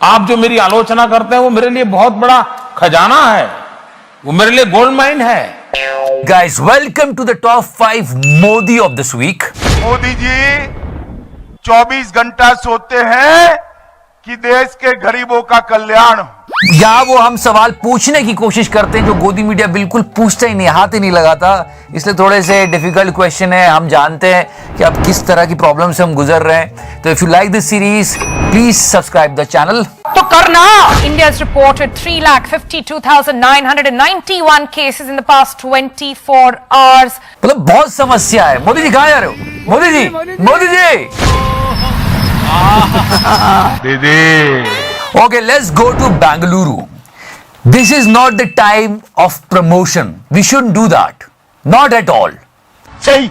आप जो मेरी आलोचना करते हैं वो मेरे लिए बहुत बड़ा खजाना है, वो मेरे लिए गोल्ड माइन है। Guys, welcome to the top 5 Modi of this week. Modi ji 24 घंटा सोते हैं कि देश के गरीबों का कल्याण। या वो हम सवाल पूछने की कोशिश करते हैं जो गोदी मीडिया बिल्कुल पूछता ही नहीं, हाथ ही नहीं लगाता, इसलिए थोड़े से डिफिकल्ट क्वेश्चन है। हम जानते हैं कि अब किस तरह की प्रॉब्लम से हम गुजर रहे हैं। तो if you like this series please subscribe the channel. तो करना। India has reported 3,52,991 cases in the past 24 hours. मतलब बहुत समस्या है। मोदी जी कहाँ जा रहे हो? मोदी जी, मोदी जी। दीदी Okay, let's go to Bengaluru. This is not the time of promotion. We shouldn't do that. Not at all. सही।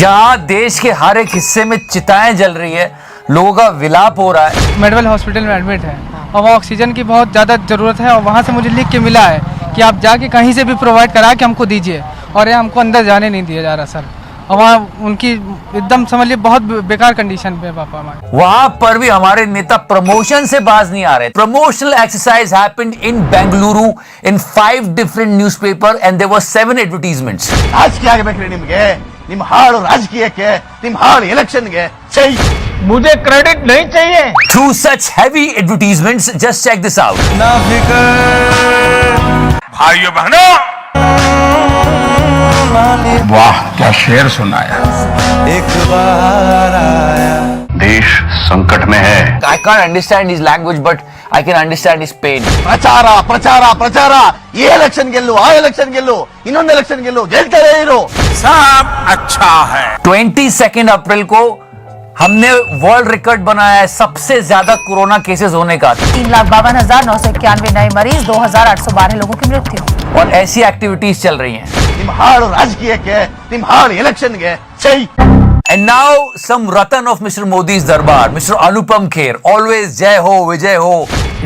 जहाँ देश के हर एक हिस्से में चिताएं जल रही है, लोगों का विलाप हो रहा है। मेडवेल हॉस्पिटल में एडमिट है और वहाँ ऑक्सीजन की बहुत ज़्यादा ज़रूरत है और वहाँ से मुझे लिख के मिला है कि आप जाके कहीं से भी प्रोवाइड करा के हमको दीजिए, और ये हमको अंदर जाने नहीं दिया जा रहा सर। और वहाँ उनकी एकदम समझ लीजिए बहुत बेकार कंडीशन पे पापा हमारे। वहां पर भी हमारे नेता प्रमोशन से बाज नहीं आ रहे। Promotional exercise happened in Bengaluru in 5 different newspaper and there were 7 advertisements. ರಾಜಕೀಯ ಆಗಬೇಕ್ರಿ ನಿಮ್ಗೆ, ನಿಮ್ ಹಾಳು ರಾಜಕೀಯಕ್ಕೆ, ನಿಮ್ ಹಾಳು ಎಲೆಕ್ಷನ್ಗೆ ಸही। मुझे क्रेडिट नहीं चाहिए। Through such heavy advertisements, just check this out. भाइयों बहनों, वाह क्या शेर सुनाया। एक बार आया देश संकट में है। I can't understand his language, but I can understand his pain. ಪ್ರಚಾರ ಪ್ರಚಾರ ಪ್ರಚಾರ, ಈ ಎಲೆಕ್ಷನ್ ಗೆಲ್ಲು, ಆ ಎಲೆಕ್ಷನ್ ಗೆಲ್ಲು, ಇನ್ನೊಂದು ಎಲೆಕ್ಷನ್ ಗೆಲ್ಲು, ಗೆಲ್ತಾರೆ ಇರು, सब अच्छा है। 22 अप्रैल को हमने वर्ल्ड रिकॉर्ड बनाया है सबसे ज्यादा कोरोना केसेस होने का। 3,52,991 नए मरीज, 2,812 लोगों की मृत्यु। और ऐसी एक्टिविटीज चल रही हैं। ನಿಮ್ ಹಾಳು ರಾಜಕೀಯಕ್ಕೆ, ನಿಮ್ ಹಾಳು ಎಲೆಕ್ಷನ್ಗೆ सही। And now some ratan of Mr. Modi's darbar, Mr. Anupam Kher, always जय हो विजय हो।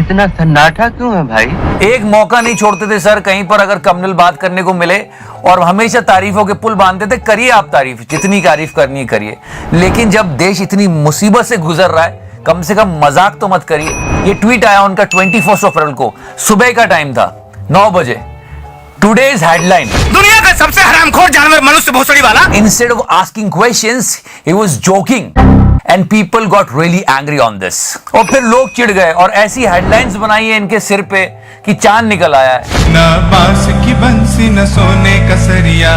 इतना सन्नाटा क्यों है भाई? एक मौका नहीं छोड़ते थे सर, कहीं पर अगर कम्युनल बात करने को मिले, और हमेशा तारीफों के पुल बांधते थे। करिए आप तारीफ, जितनी तारीफ करनी है करिए, लेकिन जब देश इतनी मुसीबत से गुजर रहा है, कम से कम मजाक तो मत करिए। ये ट्वीट आया उनका 21 अप्रैल को, सुबह का टाइम था, 9 बजे। Today's headline: दुनिया का सबसे हरामखोर जानवर मनुष्य भोसड़ी वाला। Instead of asking questions, he was joking, and people got really angry on this. और फिर लोग चिढ़ गए और ऐसी हेडलाइंस बनाई है इनके सिर पे कि चांद निकल आया है। न बांस की बंसी न सोने का सरिया।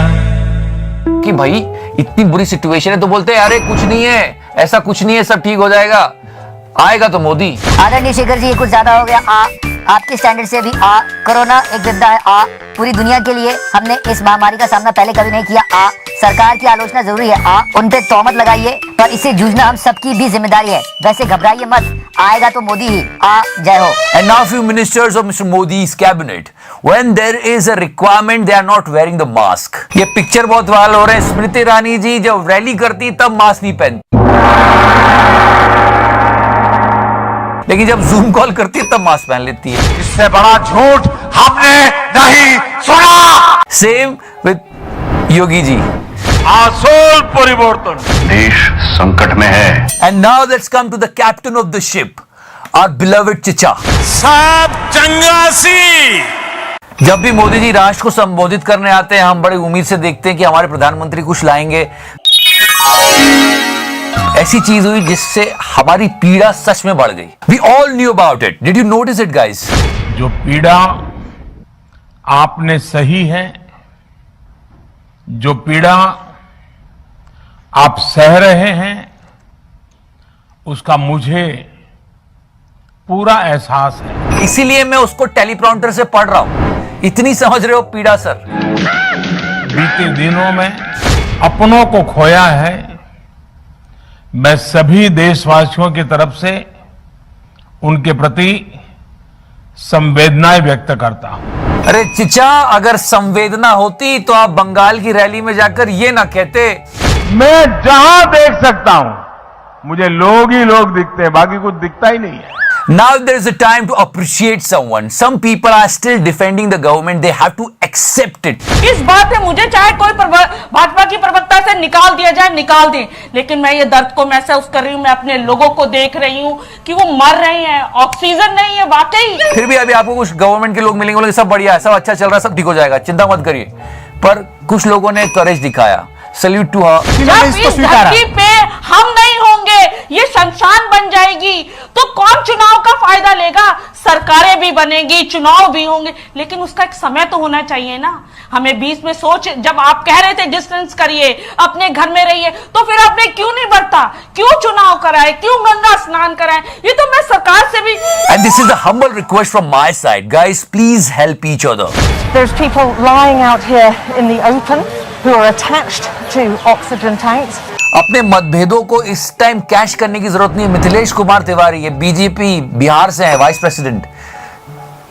कि भाई इतनी बुरी सिचुएशन है तो बोलते हैं अरे कुछ नहीं है, ऐसा कुछ नहीं है, सब ठीक हो जाएगा। आएगा तो मोदी। आदरणीय शेखर जी, ये कुछ ज्यादा हो गया। आपके स्टैंडर्ड से भी कोरोना एक विपदा है। पूरी दुनिया के लिए हमने इस महामारी का सामना पहले कभी नहीं किया। सरकार की आलोचना जरूरी है। उन पे तोहमत लगाइए, पर इससे जूझना हम सबकी भी जिम्मेदारी है। वैसे घबराइए मत, आएगा तो मोदी ही। जय हो। And now few ministers of Mr. Modi's cabinet, when there is a requirement, they are not wearing the mask. ये पिक्चर बहुत वायरल हो रहे हैं। स्मृति ईरानी जी जब रैली करती तब मास्क नहीं पहनती, लेकिन जब जूम कॉल करती है तब मास्क पहन लेती है। इससे बड़ा झूठ हमने नहीं सुना। Same with Yogi ji. आसूल परिवर्तन। देश संकट में है। And now let's come to the captain of the ship, our beloved Chicha. सब चंगासी। जब भी मोदी जी राष्ट्र को संबोधित करने आते हैं, हम बड़ी उम्मीद से देखते हैं कि हमारे प्रधानमंत्री कुछ लाएंगे। ऐसी चीज हुई जिससे हमारी पीड़ा सच में बढ़ गई। We all knew about it. Did you notice it, guys? जो पीड़ा आपने सही है, जो पीड़ा आप सह रहे हैं, उसका मुझे पूरा एहसास है। इसीलिए मैं उसको टेलीप्रॉम्प्टर से पढ़ रहा हूं। इतनी समझ रहे हो पीड़ा सर? बीते दिनों में अपनों को खोया है। मैं सभी देशवासियों की तरफ से उनके प्रति संवेदनाएं व्यक्त करता हूं। अरे चिचा, अगर संवेदना होती तो आप बंगाल की रैली में जाकर ये ना कहते। मैं जहां देख सकता हूं मुझे लोग ही लोग दिखते हैं, बाकी कुछ दिखता ही नहीं है। Now there is a time to appreciate someone. Some people are still defending the government. They have to accept it. इस बात पे मुझे चाहे कोई भाजपा की प्रवक्ता से निकाल दिया जाए निकाल दें, लेकिन मैं ये दर्द को महसूस कर रही हूँ, मैं अपने लोगों को देख रही हूँ कि वो मर रहे हैं, ऑक्सीजन नहीं है वाकई। फिर भी अभी आपको कुछ गवर्नमेंट के लोग मिलेंगे, बोलेंगे सब बढ़िया है, सब अच्छा चल रहा है, सब ठीक हो जाएगा, चिंता मत करिए। पर कुछ लोगों ने करेज दिखाया, सैल्यूट टू हर। जब इस धरती पे हम नहीं होंगे, ये शमशान बन जाएगी, तो कौन चुनाव का फायदा लेगा? सरकारें भी बनेगी, चुनाव भी होंगे, लेकिन उसका एक समय तो होना चाहिए ना। हमें बीच में सोच, जब आप कह रहे थे डिस्टेंस करिए, अपने घर में रहिए, तो फिर आपने क्यों नहीं बढ़ता? क्यों चुनाव कराए? क्यों गंगा स्नान कराए? ये तो मैं सरकार से भी। And this is a humble request from my side, guys. Please help each other. There's people lying out here in the open who are attached to oxygen tanks. अपने मतभेदों को इस टाइम कैश करने की जरूरत नहीं है। मिथिलेश कुमार तिवारी, ये बीजेपी बिहार से है, वाइस प्रेसिडेंट।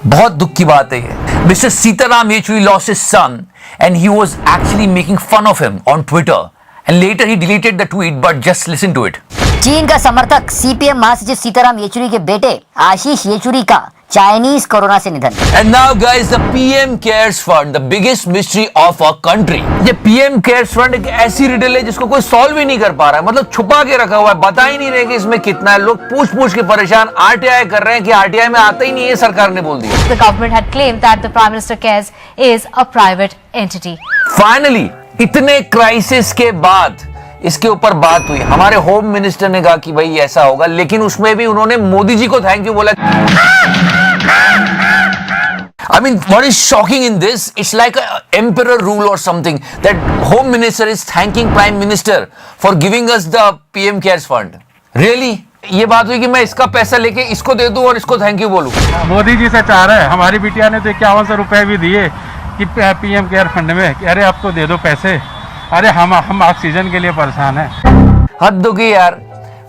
बहुत दुख की बात है ये। Mister Sitaram Yechury lost his son and he was actually making fun of him on Twitter and later he deleted the tweet, but just listen to it. चीन का समर्थक सीपीएम महासचिव सीताराम येचुरी के बेटे आशीष येचुरी का चाइनीज कोरोना से निधन। And now guys, the PM Cares Fund, the biggest mystery of our country. ये PM Cares Fund एक ऐसी रिडल है जिसको कोई सॉल्व ही नहीं कर पा रहा है, मतलब छुपा के रखा हुआ है, बता ही नहीं रहे कि इसमें कितना है। लोग पूछ के परेशान, आरटीआई कर रहे हैं कि आरटीआई में आता ही नहीं है, सरकार ने बोल दिया। The government had claimed that the Prime Minister Cares is a private entity. Finally इतने क्राइसिस के बाद इसके ऊपर बात हुई। हमारे होम मिनिस्टर ने कहा कि भाई ऐसा होगा, लेकिन उसमें भी उन्होंने मोदी जी को थैंक यू बोला। I mean, what is shocking in this? It's like an emperor rule or something that Home Minister is thanking Prime Minister for giving us the PM Cares Fund. Really? ये बात हुई कि मैं इसका पैसा लेके इसको दे दूं और इसको थैंक यू बोलूं। मोदी जी से चाह रहे हैं। हमारी बिटिया ने तो 5100 रुपए भी दिए कि PM केयर फंड में, अरे अब तो दे दो पैसे, अरे हम ऑक्सीजन के लिए परेशान हैं। हद हो गई यार।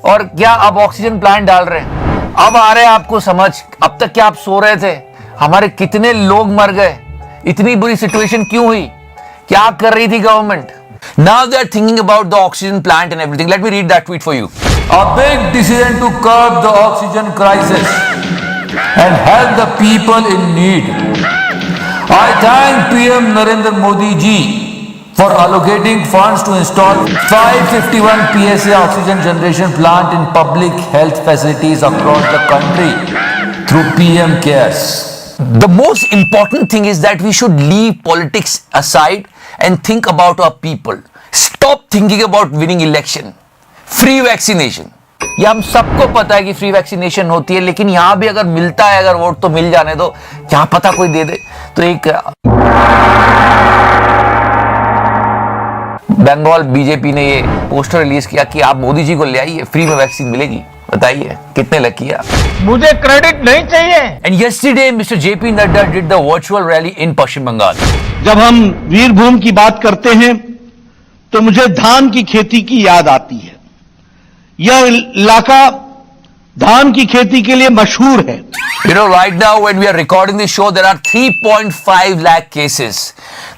और क्या अब ऑक्सीजन प्लांट डाल रहे हैं? अब आ रहे हैं आपको समझ। अब तक क्या आप सो रहे थे? हमारे कितने लोग मर गए? इतनी बुरी सिचुएशन क्यों हुई? क्या कर रही थी government? Now they are thinking about the oxygen plant and everything. Let me read that tweet for you. A big decision to curb the oxygen crisis and help the people in need. I thank PM Narendra Modi ji for allocating funds to install 551 PSA oxygen generation plant in public health facilities across the country through PM Cares. The most important thing is that we should leave politics aside and think about our people. Stop thinking about winning election. Free vaccination. ये हम सबको पता है कि free vaccination होती है, लेकिन यहां भी अगर मिलता है, अगर वोट तो मिल जाने दो, क्या पता कोई दे दे। तो एक बंगाल बीजेपी ने ये पोस्टर रिलीज किया कि आप मोदी जी को ले आइए, फ्री में वैक्सीन मिलेगी। बताइए कितने लकी है। मुझे क्रेडिट नहीं चाहिए। And yesterday mister JP Nadda did the virtual rally in Paschim Bangal. जब हम वीरभूम की बात करते हैं तो मुझे धान की खेती की याद आती है। यह इलाका धान की खेती के लिए मशहूर है। You know, right now when we are recording this show, there are 3.5 lakh cases.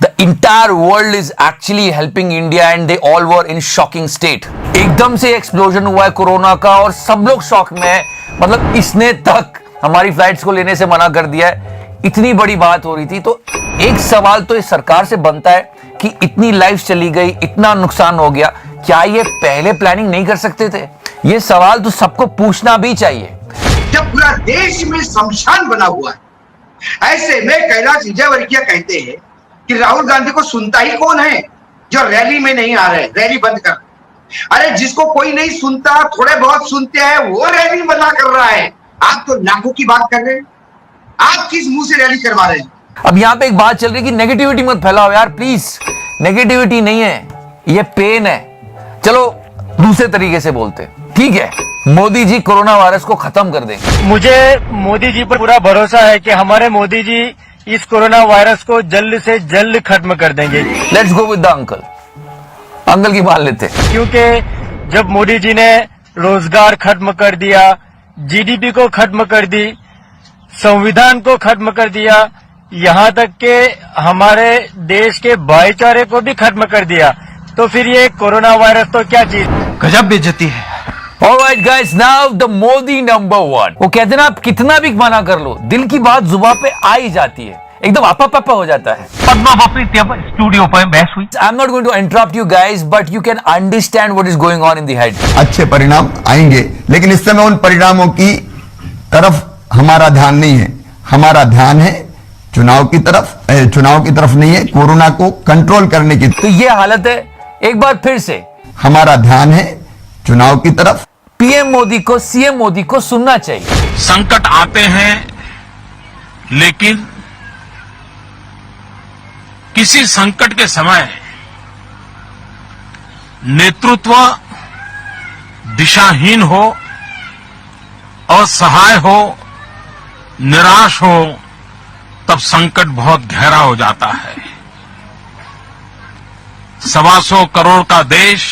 The entire world is actually helping India and they all were in shocking state. एकदम से एक्सप्लोजन हुआ है कोरोना का और सब लोग शॉक में है। मतलब इसने तक हमारी फ्लाइट्स को लेने से मना कर दिया है। इतनी बड़ी बात हो रही थी। तो एक सवाल तो इस सरकार से बनता है कि इतनी लाइफ चली गई, इतना नुकसान हो गया, क्या ये पहले प्लानिंग नहीं कर सकते थे? ये सवाल तो सबको पूछना भी चाहिए। जब पूरा देश में शमशान बना हुआ है, ऐसे में कैलाश विजयवर्गीय कहते हैं कि राहुल गांधी को सुनता ही कौन है? जो रैली में नहीं आ रहे, रैली बंद कर। अरे जिसको कोई नहीं सुनता, थोड़े बहुत सुनते हैं, वो रैली बना कर रहा है। आप तो लाखों की बात कर रहे हैं, आप किस मुंह से रैली करवा रहे हैं? अब यहाँ पे एक बात चल रही है कि नेगेटिविटी मत फैलाओ यार प्लीज। नेगेटिविटी नहीं है, ये पेन है। चलो दूसरे तरीके से बोलते हैं, ठीक है? मोदी जी कोरोना वायरस को खत्म कर देंगे। मुझे मोदी जी पर पूरा भरोसा है कि हमारे मोदी जी इस कोरोना वायरस को जल्द से जल्द खत्म कर देंगे। Let's go with the uncle. Uncle की मान लेते हैं। क्योंकि जब मोदी जी ने रोजगार खत्म कर दिया, जीडीपी को खत्म कर दी, संविधान को खत्म कर दिया, यहाँ तक के हमारे देश के भाईचारे को भी खत्म कर दिया, तो फिर ये कोरोना वायरस तो क्या चीज। गजब बेइज्जती है। Alright guys, now the Modi number one. वो कहते ना, आप कितना भी मना कर लो, दिल की बात जुबान पे आ ही जाती है। एकदम आपा हो जाता है। पद्मा अपनी स्टूडियो पर बहस हुई। I am not going to interrupt you guys, but you can understand what is going on in the head. अच्छे परिणाम आएंगे, लेकिन इस समय उन परिणामों की तरफ हमारा ध्यान नहीं है। हमारा ध्यान है चुनाव की तरफ नहीं है, कोरोना को कंट्रोल करने की। तो ये हालत है। एक बार फिर से हमारा ध्यान है चुनाव की तरफ। पीएम मोदी को, सीएम मोदी को सुनना चाहिए। संकट आते हैं, लेकिन किसी संकट के समय नेतृत्व दिशाहीन हो, असहाय हो, निराश हो, तब संकट बहुत गहरा हो जाता है। 125 करोड़ का देश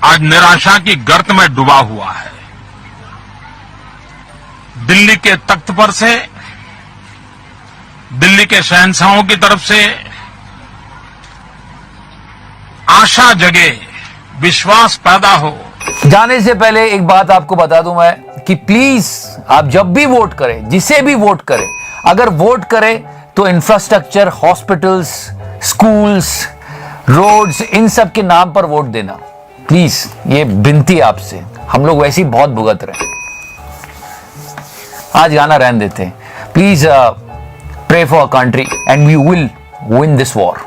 आज निराशा की गर्त में डूबा हुआ है। दिल्ली के तख्त पर से, दिल्ली के शहंशाहों की तरफ से आशा जगे, विश्वास पैदा हो। जाने से पहले एक बात आपको बता दूं मैं कि प्लीज आप जब भी वोट करें, जिसे भी वोट करें, अगर वोट करें तो इंफ्रास्ट्रक्चर, हॉस्पिटल्स, स्कूल्स, रोड्स, इन सब के नाम पर वोट देना। प्लीज, ये विनती आपसे। हम लोग वैसे ही बहुत भुगत रहे हैं। आज गाना रहने देते हैं। Please pray for a country and we will win this war.